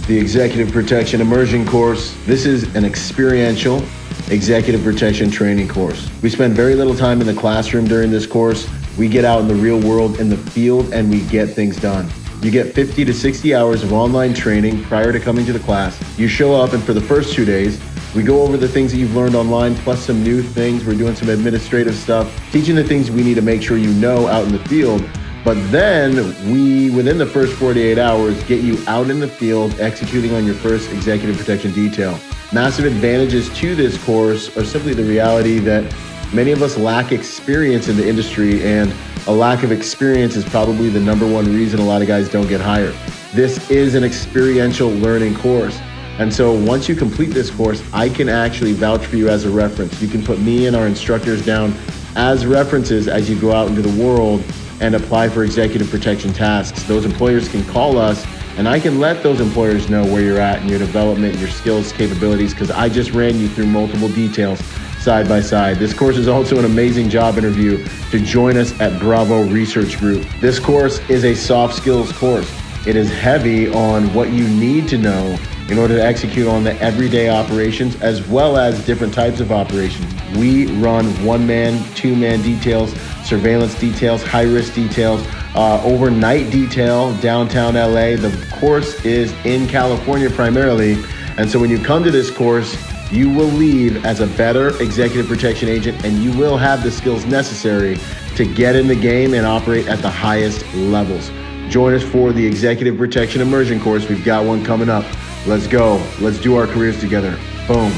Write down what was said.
the Executive Protection Immersion course. This is an experiential executive protection training course. We spend very little time in the classroom during this course. We get out in the real world, in the field, and we get things done. You get 50 to 60 hours of online training prior to coming to the class. You show up, and for the first 2 days, we go over the things that you've learned online, plus some new things. We're doing some administrative stuff, teaching the things we need to make sure you know out in the field. But then we, within the first 48 hours, get you out in the field executing on your first executive protection detail. Massive advantages to this course are simply the reality that many of us lack experience in the industry, and a lack of experience is probably the number one reason a lot of guys don't get hired. This is an experiential learning course. And so once you complete this course, I can actually vouch for you as a reference. You can put me and our instructors down as references as you go out into the world and apply for executive protection tasks. Those employers can call us, and I can let those employers know where you're at in your development, your skills, capabilities, because I just ran you through multiple details side by side. This course is also an amazing job interview to join us at Bravo Research Group. This course is a soft skills course. It is heavy on what you need to know in order to execute on the everyday operations as well as different types of operations. We run one-man, two-man details, surveillance details, high-risk details, overnight detail, downtown LA. The course is in California primarily. And so when you come to this course, you will leave as a better executive protection agent, and you will have the skills necessary to get in the game and operate at the highest levels. Join us for the Executive Protection Immersion course. We've got one coming up. Let's go. Let's do our careers together. Boom.